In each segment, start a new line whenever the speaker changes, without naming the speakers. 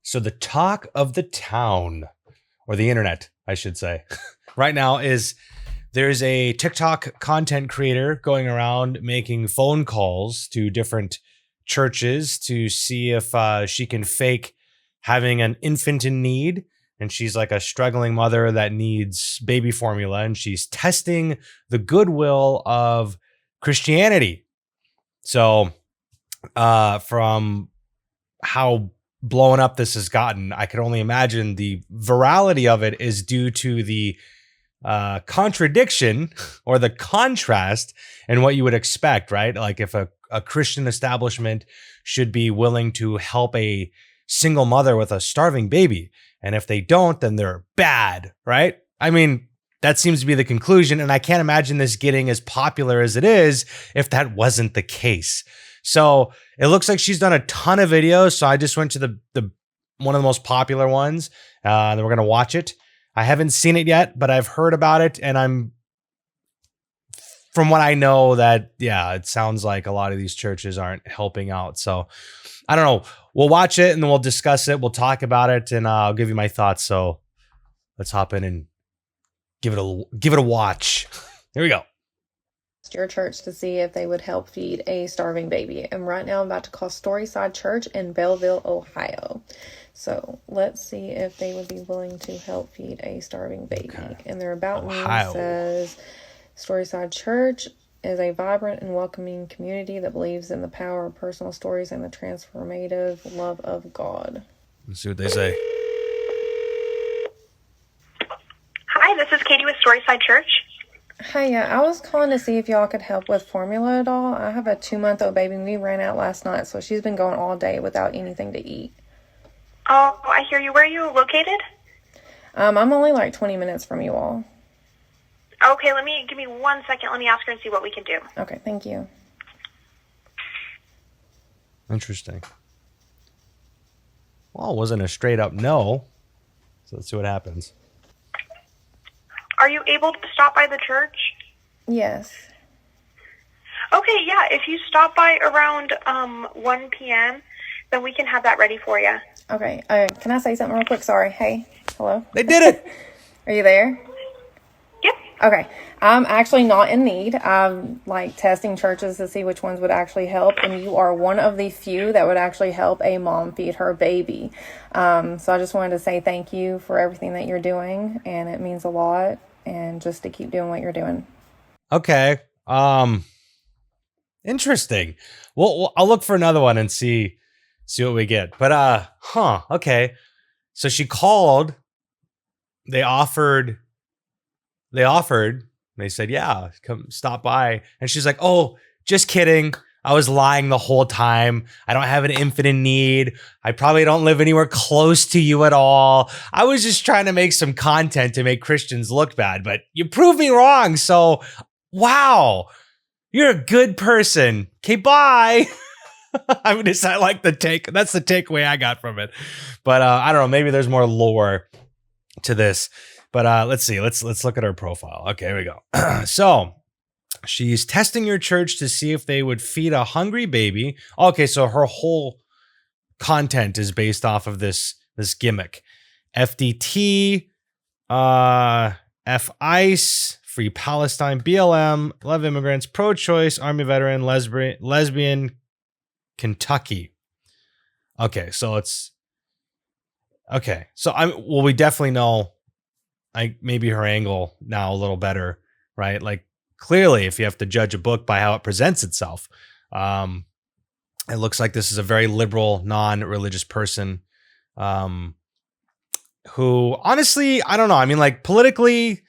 So the talk of the town, or the internet, I should say, right now is there's a TikTok content creator going around making phone calls to different churches to see if she can fake having an infant in need. And she's like a struggling mother that needs baby formula, and she's testing the goodwill of Christianity. So, from how blown up this has gotten, I could only imagine the virality of it is due to the contradiction or the contrast in what you would expect, right? Like if a Christian establishment should be willing to help a single mother with a starving baby. And if they don't, then they're bad, right? I mean, that seems to be the conclusion. And I can't imagine this getting as popular as it is if that wasn't the case. So it looks like she's done a ton of videos. So I just went to the one of the most popular ones. And we're going to watch it. I haven't seen it yet, but I've heard about it. And from what I know, that, yeah, it sounds like a lot of these churches aren't helping out. So I don't know. We'll watch it and then we'll discuss it. We'll talk about it and I'll give you my thoughts. So let's hop in and give it a watch. Here we go.
Your church to see if they would help feed a starving baby. And right now I'm about to call Storyside Church in Belleville, Ohio. So let's see if they would be willing to help feed a starving baby. Okay. And their about me says Storyside Church is a vibrant and welcoming community that believes in the power of personal stories and the transformative love of God.
Let's see what they say.
Hi, this is Katie with Storyside Church.
Hi, I was calling to see if y'all could help with formula at all. I have a 2-month-old baby and we ran out last night, so she's been going all day without anything to eat.
Oh, I hear you. Where are you located?
I'm only like 20 minutes from you all.
Okay, give me 1 second. Let me ask her and see what we can do.
Okay, thank you.
Interesting. Well, it wasn't a straight up no. So let's see what happens.
Are you able to stop by the church?
Yes.
Okay, yeah. If you stop by around 1 p.m., then we can have that ready for you.
Okay. Can I say something real quick? Sorry. Hey. Hello?
They did it!
Are you there?
Yep.
Okay. I'm actually not in need. I'm like testing churches to see which ones would actually help, and you are one of the few that would actually help a mom feed her baby. So I just wanted to say thank you for everything that you're doing, and it means a lot, and just to keep doing what you're doing.
Okay. Interesting. Well, I'll look for another one and see what we get. But okay. So she called. They offered. They said, yeah, come stop by. And she's like, oh, just kidding. I was lying the whole time. I don't have an infant in need. I probably don't live anywhere close to you at all. I was just trying to make some content to make Christians look bad, but you proved me wrong. So, wow, you're a good person. Okay, bye. I mean, it's not like that's the takeaway I got from it. But I don't know. Maybe there's more lore to this. But let's see. Let's look at her profile. Okay, here we go. So she's testing your church to see if they would feed a hungry baby. Okay, so her whole content is based off of this gimmick. FDT, F-ICE, Free Palestine, BLM, Love Immigrants, Pro-Choice, Army Veteran, Lesbian, Kentucky. Okay, so we definitely know maybe her angle now a little better, right? Like clearly, if you have to judge a book by how it presents itself, it looks like this is a very liberal, non-religious person, who honestly, I don't know. I mean, like politically,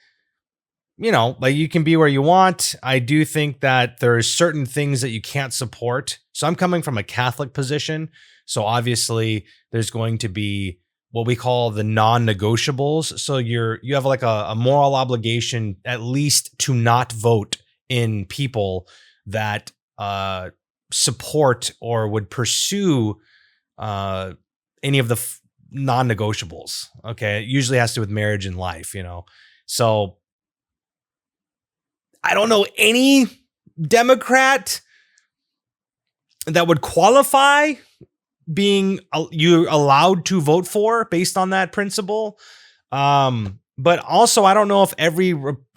like you can be where you want. I do think that there's certain things that you can't support. So I'm coming from a Catholic position. So obviously there's going to be what we call the non-negotiables. So you have like a moral obligation, at least, to not vote in people that support or would pursue any of the non-negotiables. Okay, it usually has to do with marriage and life, So I don't know any Democrat that would qualify you're allowed to vote for based on that principle. But also, I don't know if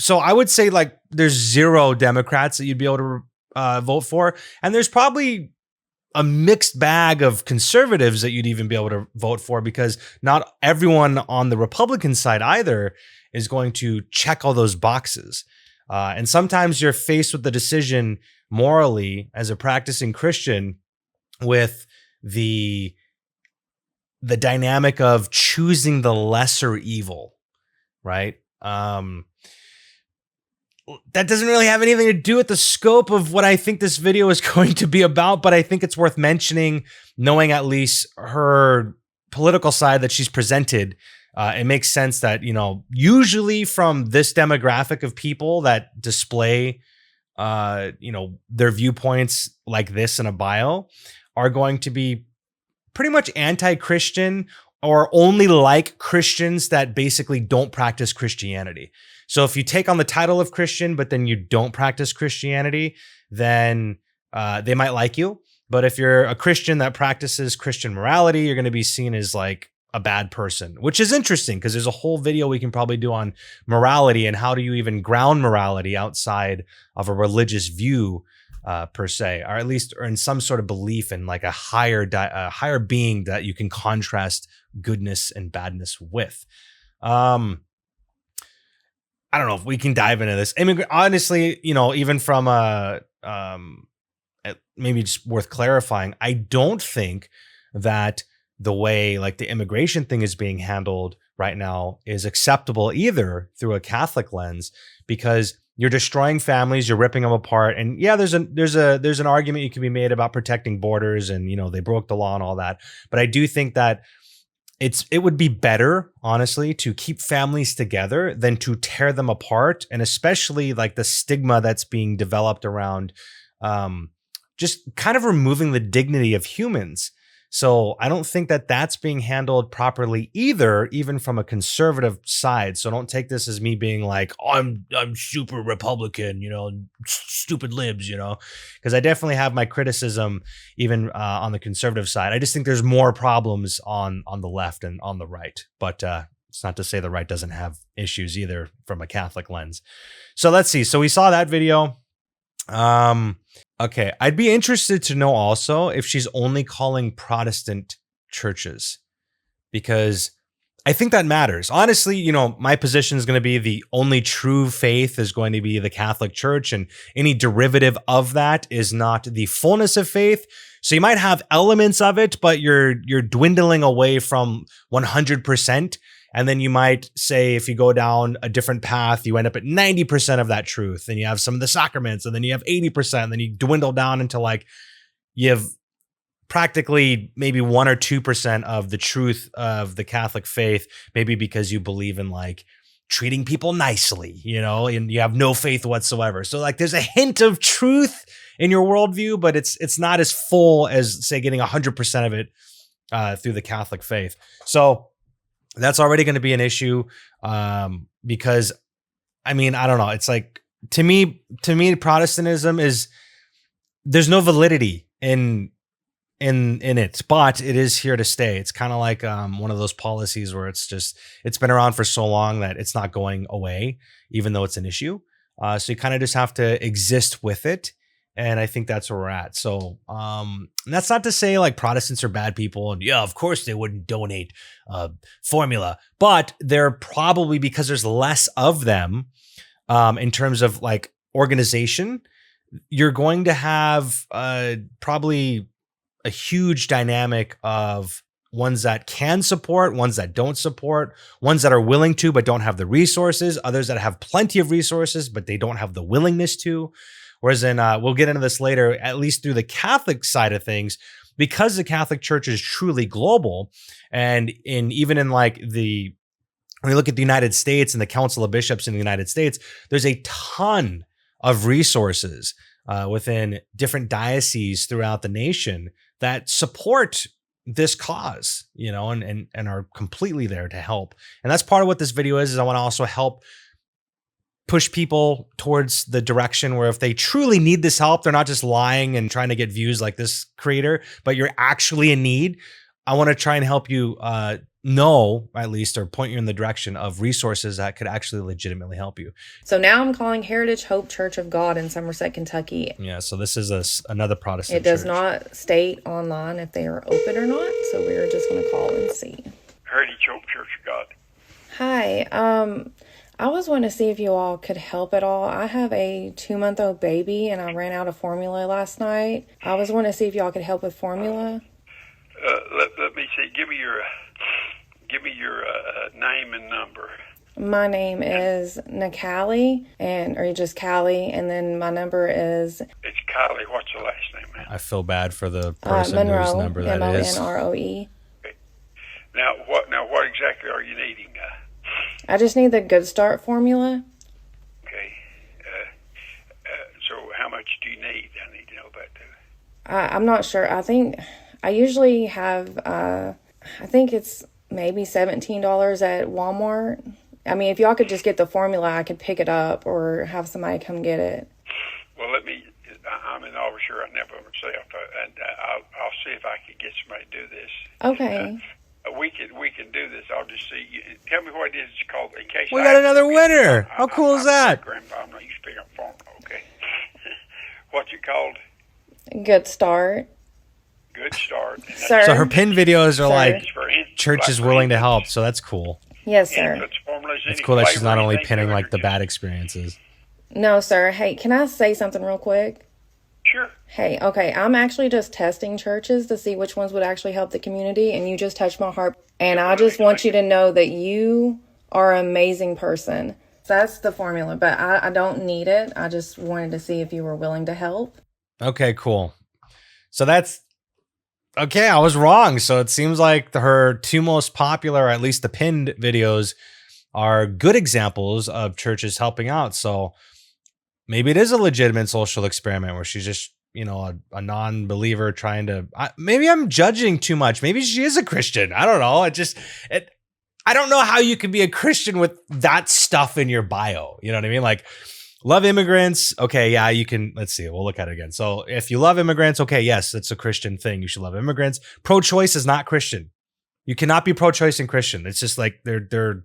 so I would say like there's 0 Democrats that you'd be able to vote for. And there's probably a mixed bag of conservatives that you'd even be able to vote for, because not everyone on the Republican side either is going to check all those boxes. And sometimes you're faced with the decision morally as a practicing Christian with the dynamic of choosing the lesser evil. Right. That doesn't really have anything to do with the scope of what I think this video is going to be about, but I think it's worth mentioning, knowing at least her political side that she's presented. It makes sense that, usually from this demographic of people that display, their viewpoints like this in a bio are going to be pretty much anti-Christian, or only like Christians that basically don't practice Christianity. So if you take on the title of Christian, but then you don't practice Christianity, then they might like you. But if you're a Christian that practices Christian morality, you're going to be seen as like a bad person, which is interesting because there's a whole video we can probably do on morality and how do you even ground morality outside of a religious view per se, or at least or in some sort of belief in like a higher being that you can contrast goodness and badness with. I don't know if we can dive into this. I mean, honestly, even from maybe just worth clarifying, I don't think that the way like the immigration thing is being handled right now is acceptable either through a Catholic lens, because you're destroying families, you're ripping them apart. And yeah, there's an argument you can be made about protecting borders and, they broke the law and all that. But I do think that it would be better, honestly, to keep families together than to tear them apart. And especially like the stigma that's being developed around just kind of removing the dignity of humans. So I don't think that that's being handled properly either, even from a conservative side. So don't take this as me being like, oh, I'm super Republican, stupid libs, because I definitely have my criticism even on the conservative side. I just think there's more problems on the left and on the right. But it's not to say the right doesn't have issues either from a Catholic lens. So let's see. So we saw that video. Okay, I'd be interested to know also if she's only calling Protestant churches, because I think that matters. Honestly, my position is going to be the only true faith is going to be the Catholic Church, and any derivative of that is not the fullness of faith. So you might have elements of it, but you're dwindling away from 100%. And then you might say, if you go down a different path, you end up at 90% of that truth. And you have some of the sacraments, and then you have 80%. And then you dwindle down into like, you have practically maybe 1 or 2% of the truth of the Catholic faith, maybe because you believe in like treating people nicely, and you have no faith whatsoever. So like there's a hint of truth in your worldview, but it's not as full as say getting 100% of it through the Catholic faith. So that's already going to be an issue because, I mean, I don't know. It's like, to me, Protestantism there's no validity in it, but it is here to stay. It's kind of like one of those policies where it's been around for so long that it's not going away, even though it's an issue. So you kind of just have to exist with it. And I think that's where we're at. So that's not to say like Protestants are bad people. And yeah, of course they wouldn't donate formula, but they're probably, because there's less of them in terms of like organization, you're going to have probably a huge dynamic of ones that can support, ones that don't support, ones that are willing to but don't have the resources, others that have plenty of resources but they don't have the willingness to. Whereas we'll get into this later, at least through the Catholic side of things, because the Catholic Church is truly global, and even in like when you look at the United States and the Council of Bishops in the United States, there's a ton of resources within different dioceses throughout the nation that support this cause, and are completely there to help. And that's part of what this video is I want to also help push people towards the direction where if they truly need this help, they're not just lying and trying to get views like this creator, but you're actually in need. I want to try and help you know, at least, or point you in the direction of resources that could actually legitimately help you.
So now I'm calling Heritage Hope Church of God in Somerset, Kentucky.
Yeah, so this is another Protestant
It does
church.
not state online if they are open or not, so we're just going to call and see.
Heritage Hope Church of God.
Hi, I was wanting to see if you all could help at all. I have a 2-month-old baby, and I ran out of formula last night. I was wanting to see if y'all could help with formula.
Let me see. Give me your name and number.
My name is Nakali, or just Callie, and then my number is
It's Kylie. What's the last name, man?
I feel bad for the person whose
Monroe,
number that is.
Monroe.
Now what exactly are you needing?
I just need the Good Start formula.
Okay. So how much do you need? I need to know about that.
I'm not sure. I think I usually have, I think it's maybe $17 at Walmart. I mean, if y'all could just get the formula, I could pick it up or have somebody come get it.
Well, I'm an officer. I never myself, and I'll see if I can get somebody to do this.
Okay.
We can do this. I'll just see. Tell me what it is called. In case
We got another winner. How cool is that?
Grandpa, I'm not used to picking up formula. Okay. What's it called?
Good Start.
Good Start. And that's
Sir.
So her pin videos are
Sir.
like
for
church is willing to help, so that's cool.
Yes, sir.
Infants, formulas,
It's
any
cool that she's
flavor,
not only
anything
pinning
to it,
like
or
the
just-
bad experiences.
No, sir. Hey, can I say something real quick?
Sure.
Hey, okay, I'm actually just testing churches to see which ones would actually help the community, and you just touched my heart. And I just want you to know that you are an amazing person. That's the formula, but I don't need it. I just wanted to see if you were willing to help.
Okay, cool. So that's okay. I was wrong. So it seems like her two most popular, or at least the pinned videos, are good examples of churches helping out. So maybe it is a legitimate social experiment where she's just, a non-believer trying to, maybe I'm judging too much. Maybe she is a Christian. I don't know. I don't know how you can be a Christian with that stuff in your bio. You know what I mean? Like, love immigrants. Okay, yeah, you can. Let's see. We'll look at it again. So if you love immigrants, okay, yes, it's a Christian thing. You should love immigrants. Pro-choice is not Christian. You cannot be pro-choice and Christian. It's just like they're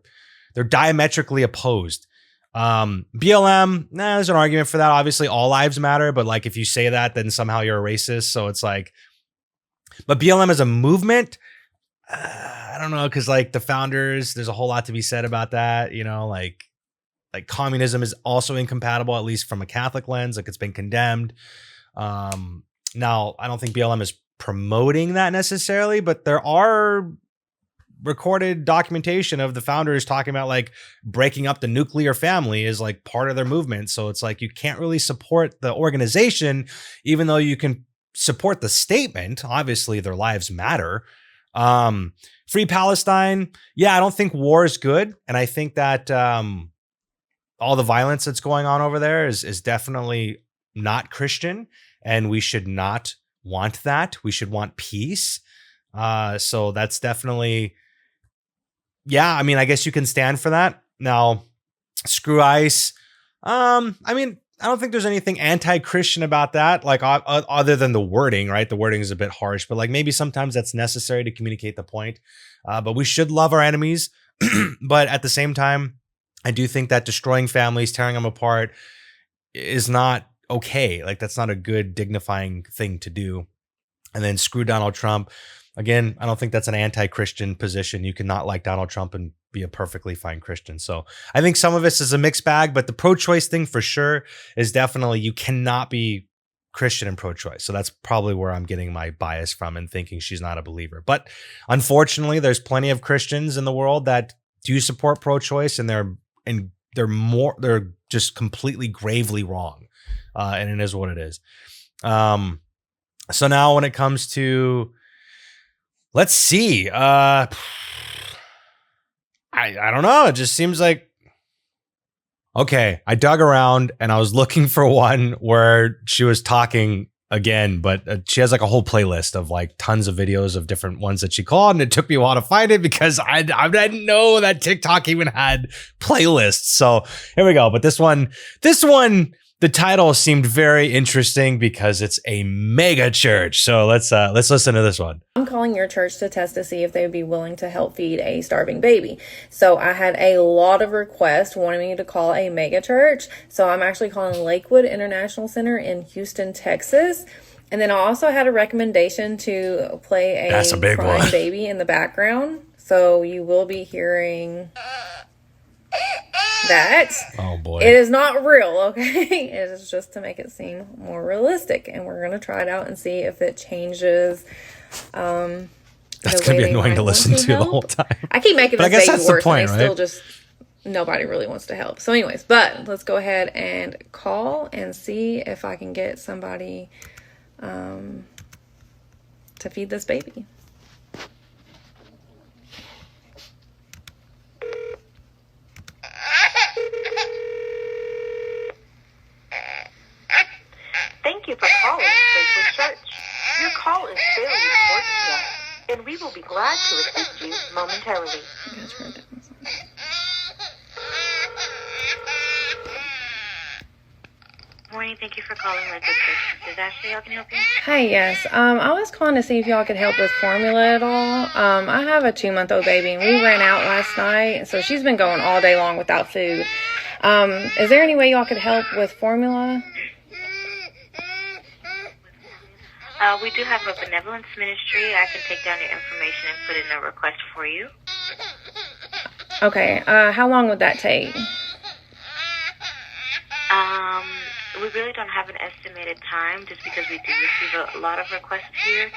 diametrically opposed. BLM, there's an argument for that. Obviously, all lives matter, but like if you say that, then somehow you're a racist. So it's like, but BLM as a movement, I don't know, because like the founders, there's a whole lot to be said about that. Like communism is also incompatible, at least from a Catholic lens. Like it's been condemned. Now, I don't think BLM is promoting that necessarily, but there are recorded documentation of the founders talking about like breaking up the nuclear family is like part of their movement. So it's like you can't really support the organization, even though you can support the statement. Obviously, their lives matter. Free Palestine. Yeah, I don't think war is good. And I think that all the violence that's going on over there is definitely not Christian. And we should not want that. We should want peace. So that's definitely, yeah, I mean, I guess you can stand for that. Now, screw ICE. I mean, I don't think there's anything anti-Christian about that, like other than the wording, right? The wording is a bit harsh, but like maybe sometimes that's necessary to communicate the point. But we should love our enemies. But at the same time, I do think that destroying families, tearing them apart is not okay. Like that's not a good, dignifying thing to do. And then screw Donald Trump. Again, I don't think that's an anti-Christian position. You cannot like Donald Trump and be a perfectly fine Christian. So I think some of this is a mixed bag, but the pro-choice thing for sure is definitely you cannot be Christian and pro-choice. So that's probably where I'm getting my bias from and thinking she's not a believer. But unfortunately, there's plenty of Christians in the world that do support pro-choice, and they're just completely gravely wrong. And it is what it is. So now when it comes to, let's see. I don't know. It just seems like, okay, I dug around and I was looking for one where she was talking again, but she has like a whole playlist of like tons of videos of different ones that she called, and it took me a while to find it because I didn't know that TikTok even had playlists. So here we go. But this one, the title seemed very interesting because it's a mega church. So let's listen to this one.
I'm calling your church to test to see if they would be willing to help feed a starving baby. So I had a lot of requests wanting me to call a mega church. So I'm actually calling Lakewood International Center in Houston, Texas. And then I also had a recommendation to play
That's a big
crying
one.
baby in the background. So you will be hearing that.
Oh boy.
It is not real, okay? It is just to make it seem more realistic. And we're going to try it out and see if it changes.
That's going to be annoying to listen to the whole time.
I keep making
But I
this
guess
baby
that's the
worse,
point,
and they
right?
still just, nobody really wants to help. So anyways, but let's go ahead and call and see if I can get somebody to feed this baby.
Thank you for calling Lakewood Church. Your call is very important to us, and we will be glad to assist you momentarily.
You guys heard that one song?
Morning, thank you for calling Lakewood Church. This is Ashley. How can I help you?
Hey, yes. I was calling to see if y'all could help with formula at all. I have a 2-month-old baby, and we ran out last night, so she's been going all day long without food. Is there any way y'all could help with formula?
We do have a benevolence ministry. I can take down your information and put in a request for you.
Okay. How long would that take?
We really don't have an estimated time just because we do receive a lot of requests here.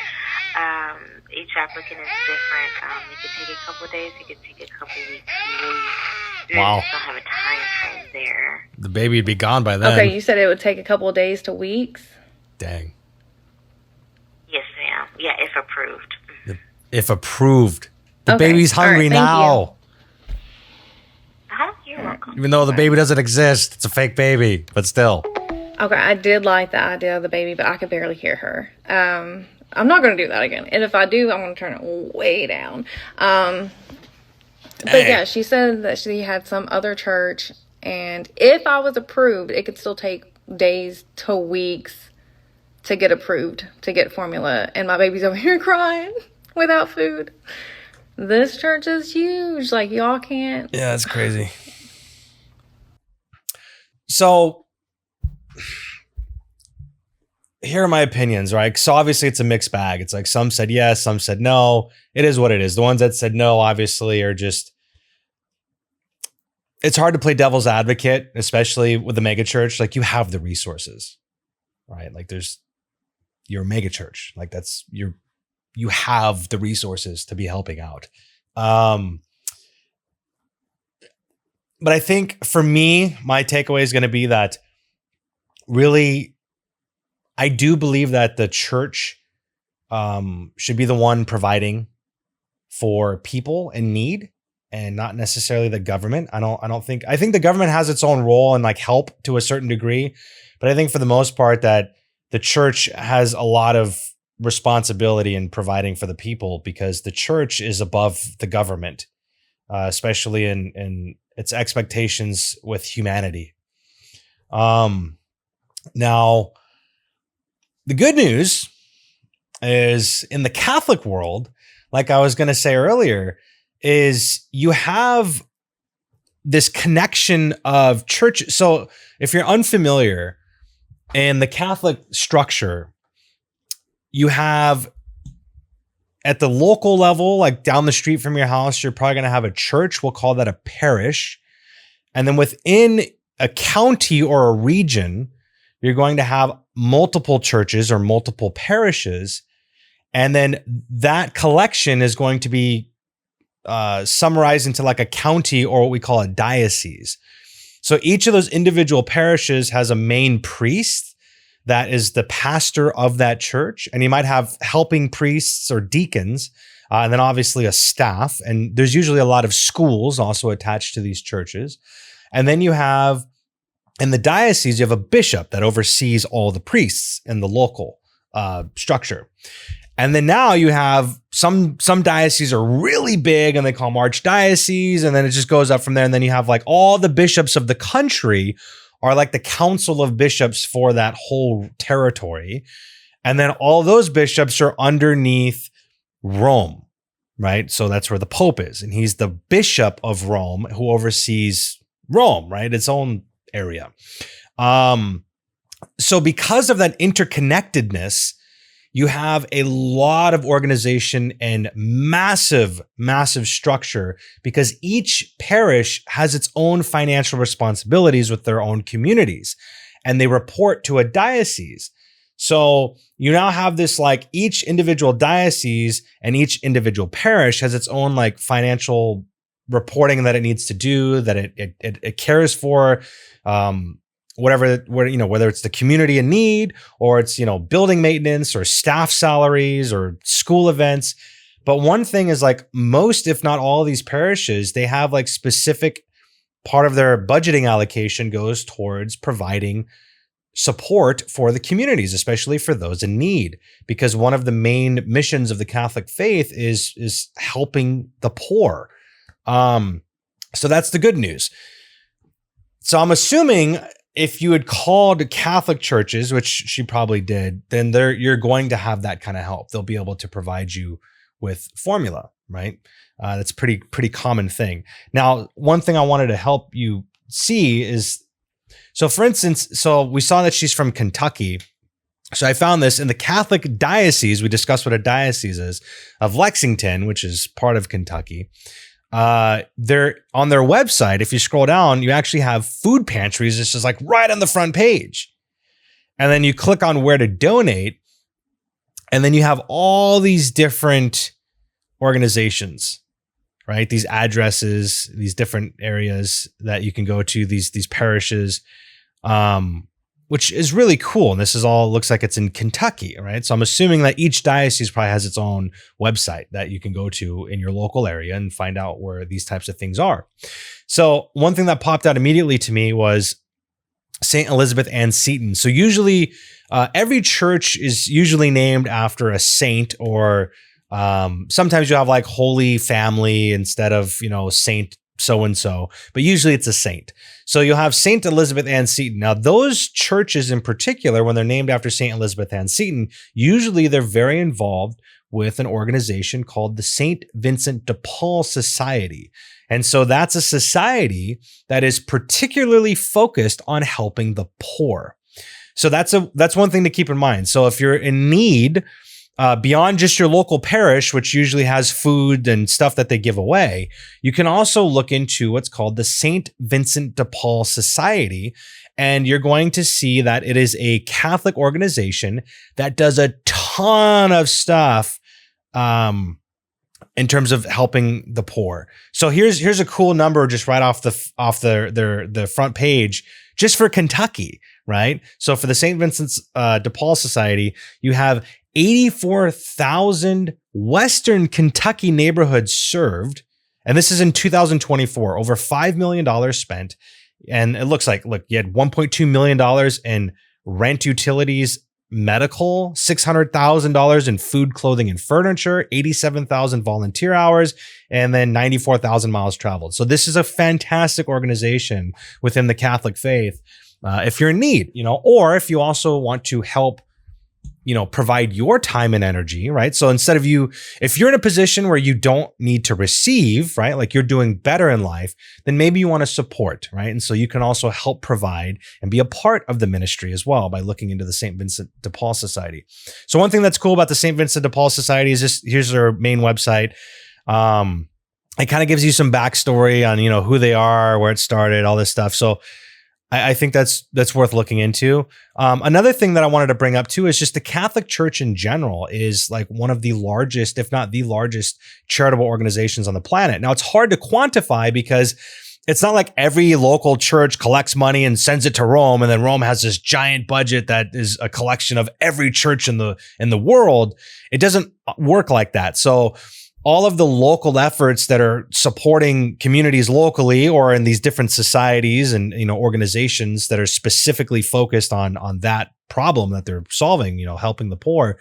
Each applicant is different. It could take a couple of days. It could take a couple of weeks. We really
Wow.
just don't have a time frame there.
The baby would be gone by then.
Okay, you said it would take a couple of days to weeks.
Dang.
Yes, ma'am. Yeah, if approved.
If approved. The
Okay.
baby's
All right,
hungry
thank
now.
You're welcome.
Even though the baby doesn't exist. It's a fake baby, but still.
Okay, I did like the idea of the baby, but I could barely hear her. I'm not going to do that again. And if I do, I'm going to turn it way down. But yeah, she said that she had some other church, and if I was approved, it could still take days to weeks to get approved, to get formula. And my baby's over here crying without food. This church is huge. Like, y'all can't.
Yeah, that's crazy. So here are my opinions, right? So obviously it's a mixed bag. It's like some said yes, some said no. It is what it is. The ones that said no, obviously, are just, it's hard to play devil's advocate, especially with the mega church. Like, you have the resources, right? Like, you're a mega church. Like, you have the resources to be helping out. But I think for me, my takeaway is going to be that really, I do believe that the church should be the one providing for people in need, and not necessarily the government. I think the government has its own role and like help to a certain degree, but I think for the most part that the church has a lot of responsibility in providing for the people, because the church is above the government, especially in its expectations with humanity. Now, the good news is in the Catholic world, like I was going to say earlier, is you have this connection of church. So if you're unfamiliar in the Catholic structure, you have at the local level, like down the street from your house, you're probably going to have a church. We'll call that a parish. And then within a county or a region, you're going to have multiple churches or multiple parishes. And then that collection is going to be summarized into like a county, or what we call a diocese. So each of those individual parishes has a main priest that is the pastor of that church. And you might have helping priests or deacons, and then obviously a staff. And there's usually a lot of schools also attached to these churches. And then you have, in the diocese, you have a bishop that oversees all the priests in the local. structure. And then now you have some dioceses are really big and they call them archdioceses, and then it just goes up from there. And then you have like all the bishops of the country are like the council of bishops for that whole territory. And then all those bishops are underneath Rome, right? So that's where the Pope is. And he's the bishop of Rome who oversees Rome, right? Its own area. So because of that interconnectedness, you have a lot of organization and massive structure because each parish has its own financial responsibilities with their own communities, and they report to a diocese. So you now have this, like, each individual diocese and each individual parish has its own like financial reporting that it needs to do, that it cares for, whether it's the community in need or it's, building maintenance or staff salaries or school events. But one thing is, like, most, if not all of these parishes, they have like specific part of their budgeting allocation goes towards providing support for the communities, especially for those in need, because one of the main missions of the Catholic faith is helping the poor. So that's the good news. So I'm assuming if you had called Catholic churches, which she probably did, then you're going to have that kind of help. They'll be able to provide you with formula, right? That's a pretty common thing. Now, one thing I wanted to help you see is, so for instance, so we saw that she's from Kentucky. So I found this in the Catholic diocese. We discussed what a diocese is, of Lexington, which is part of Kentucky. They're on their website. If you scroll down, you actually have food pantries. This is like right on the front page. And then you click on where to donate. And then you have all these different organizations, right? These addresses, these different areas that you can go to, these parishes, which is really cool. And this is all, looks like it's in Kentucky, right? So I'm assuming that each diocese probably has its own website that you can go to in your local area and find out where these types of things are. So one thing that popped out immediately to me was St. Elizabeth Ann Seton. So usually every church is usually named after a saint, or sometimes you have like Holy Family instead of, Saint so-and-so, but usually it's a saint. So you'll have St. Elizabeth Ann Seton. Now, those churches in particular, when they're named after St. Elizabeth Ann Seton, usually they're very involved with an organization called the St. Vincent de Paul Society. And so that's a society that is particularly focused on helping the poor. So that's one thing to keep in mind. So if you're in need, beyond just your local parish, which usually has food and stuff that they give away, you can also look into what's called the St. Vincent de Paul Society. And you're going to see that it is a Catholic organization that does a ton of stuff in terms of helping the poor. So here's a cool number just right off the front page, just for Kentucky, right? So for the St. Vincent de Paul Society, you have 84,000 Western Kentucky neighborhoods served. And this is in 2024, over $5 million spent. And it looks like, look, you had $1.2 million in rent, utilities, medical, $600,000 in food, clothing, and furniture, 87,000 volunteer hours, and then 94,000 miles traveled. So this is a fantastic organization within the Catholic faith. If you're in need, or if you also want to help, provide your time and energy, right? So instead of if you're in a position where you don't need to receive, right? Like you're doing better in life, then maybe you want to support, right? And so you can also help provide and be a part of the ministry as well by looking into the St. Vincent de Paul Society. So one thing that's cool about the St. Vincent de Paul Society is here's their main website. It kind of gives you some backstory on, who they are, where it started, all this stuff. So I think that's worth looking into. Another thing that I wanted to bring up too is just the Catholic Church in general is like one of the largest, if not the largest, charitable organizations on the planet. Now, it's hard to quantify because it's not like every local church collects money and sends it to Rome, and then Rome has this giant budget that is a collection of every church in the world. It doesn't work like that. So all of the local efforts that are supporting communities locally or in these different societies and, organizations that are specifically focused on that problem that they're solving, helping the poor,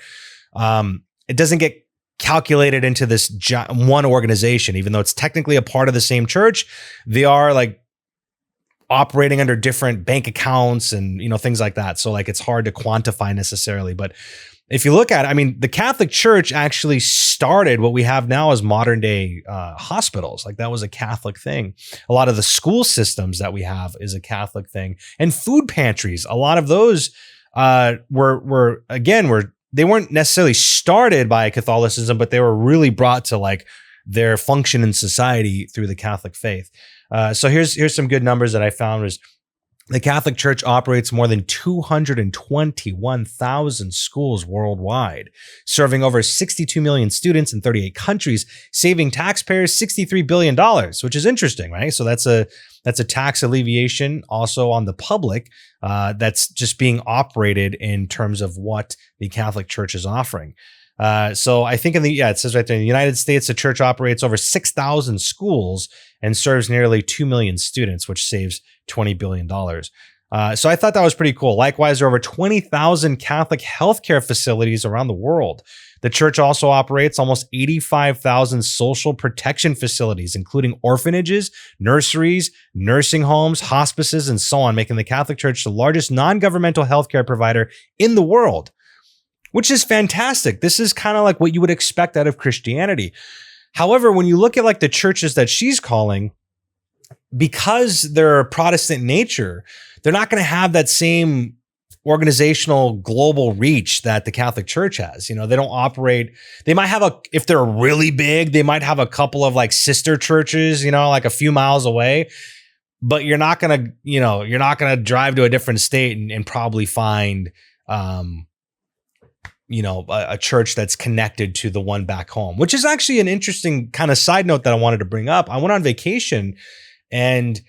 it doesn't get calculated into this one organization. Even though it's technically a part of the same church, they are like operating under different bank accounts and, things like that. So like it's hard to quantify necessarily. But if you look at it, the Catholic Church actually started what we have now as modern day hospitals. Like that was a Catholic thing. A lot of the school systems that we have is a Catholic thing, and food pantries. A lot of those were they weren't necessarily started by Catholicism, but they were really brought to like their function in society through the Catholic faith. So here's some good numbers that I found was the Catholic Church operates more than 221,000 schools worldwide, serving over 62 million students in 38 countries, saving taxpayers $63 billion, which is interesting, right? So that's a tax alleviation also on the public that's just being operated in terms of what the Catholic Church is offering. So I think it says right there, in the United States, the church operates over 6,000 schools and serves nearly 2 million students, which saves $20 billion. So I thought that was pretty cool. Likewise, there are over 20,000 Catholic healthcare facilities around the world. The church also operates almost 85,000 social protection facilities, including orphanages, nurseries, nursing homes, hospices, and so on, making the Catholic Church the largest non-governmental healthcare provider in the world, which is fantastic. This is kind of like what you would expect out of Christianity. However, when you look at like the churches that she's calling, because they're Protestant nature, they're not going to have that same organizational global reach that the Catholic Church has. They don't operate. They might have if they're really big, they might have a couple of like sister churches, like a few miles away, but you're not going to drive to a different state and probably find, a church that's connected to the one back home, which is actually an interesting kind of side note that I wanted to bring up. I went on vacation and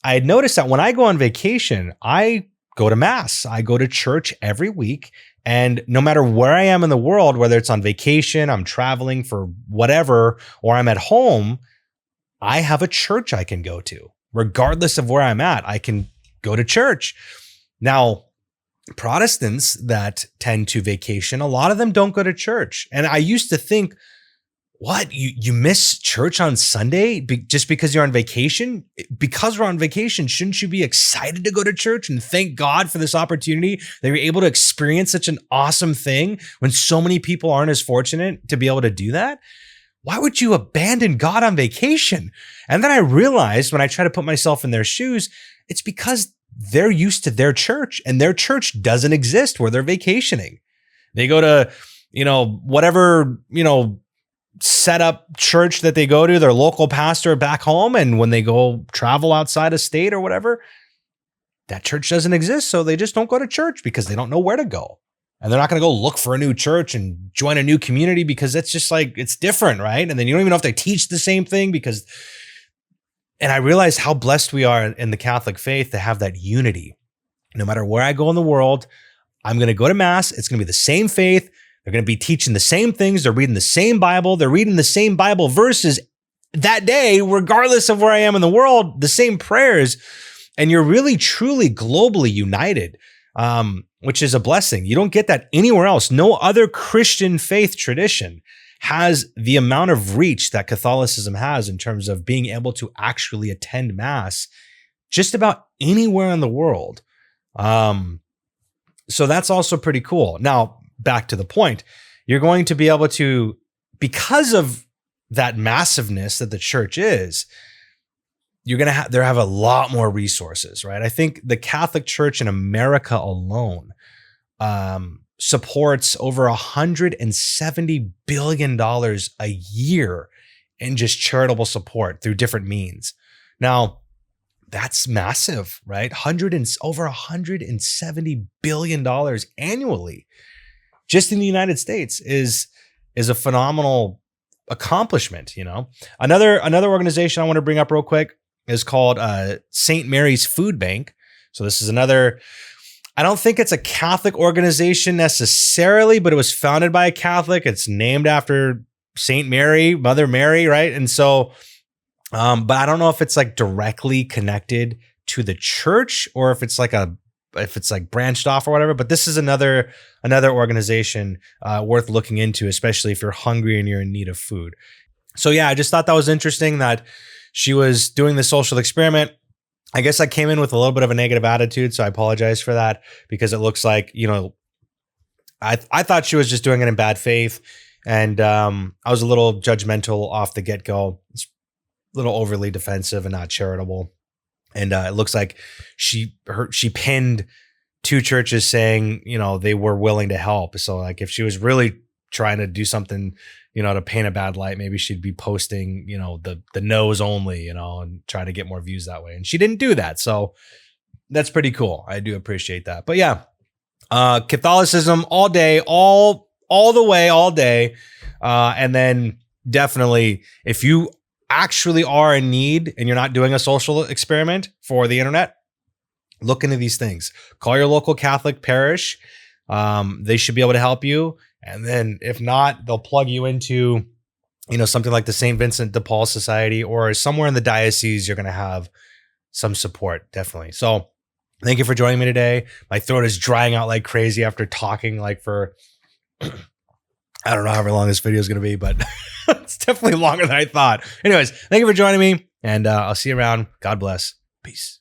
I had noticed that when I go on vacation, I go to mass. I go to church every week. And no matter where I am in the world, whether it's on vacation, I'm traveling for whatever, or I'm at home, I have a church I can go to. Regardless of where I'm at, I can go to church. Now, Protestants that tend to vacation, a lot of them don't go to church. And I used to think, what, you miss church on Sunday just because you're on vacation? Because we're on vacation, shouldn't you be excited to go to church and thank God for this opportunity that you're able to experience such an awesome thing when so many people aren't as fortunate to be able to do that? Why would you abandon God on vacation? And then I realized when I try to put myself in their shoes, it's because they're used to their church and their church doesn't exist where they're vacationing. They go to, whatever, set up church that they go to, their local pastor back home. And when they go travel outside of state or whatever, that church doesn't exist. So they just don't go to church because they don't know where to go. And they're not going to go look for a new church and join a new community because it's just like, it's different, right? And then you don't even know if they teach the same thing and I realized how blessed we are in the Catholic faith to have that unity. No matter where I go in the world, I'm going to go to mass. It's going to be the same faith. They're going to be teaching the same things. They're reading the same Bible. They're reading the same Bible verses that day, regardless of where I am in the world, the same prayers. And you're really, truly globally united, which is a blessing. You don't get that anywhere else. No other Christian faith tradition has the amount of reach that Catholicism has in terms of being able to actually attend mass just about anywhere in the world. So that's also pretty cool. Now, back to the point, you're going to be able to, because of that massiveness that the church is, you're going to have a lot more resources, right? I think the Catholic Church in America alone supports over $170 billion a year in just charitable support through different means. Now, that's massive, right? Over $170 billion annually just in the United States is a phenomenal accomplishment. Another organization I want to bring up real quick is called St. Mary's Food Bank. So this is another, I don't think it's a Catholic organization necessarily, but it was founded by a Catholic. It's named after Saint Mary, Mother Mary, right? And so, but I don't know if it's like directly connected to the church or if it's like branched off or whatever. But this is another organization worth looking into, especially if you're hungry and you're in need of food. So yeah, I just thought that was interesting that she was doing the social experiment. I guess I came in with a little bit of a negative attitude, so I apologize for that, because it looks like, I thought she was just doing it in bad faith, and I was a little judgmental off the get-go. It's a little overly defensive and not charitable. And it looks like she pinned two churches saying, they were willing to help. So like if she was really trying to do something, to paint a bad light, maybe she'd be posting, the no's only, and try to get more views that way. And she didn't do that. So that's pretty cool. I do appreciate that. But yeah, Catholicism all day, all the way, all day. And then definitely if you actually are in need and you're not doing a social experiment for the internet, look into these things. Call your local Catholic parish. They should be able to help you. And then if not, they'll plug you into, something like the St. Vincent de Paul Society, or somewhere in the diocese, you're going to have some support, definitely. So thank you for joining me today. My throat is drying out like crazy after talking like for, I don't know however long this video is going to be, but it's definitely longer than I thought. Anyways, thank you for joining me, and I'll see you around. God bless. Peace.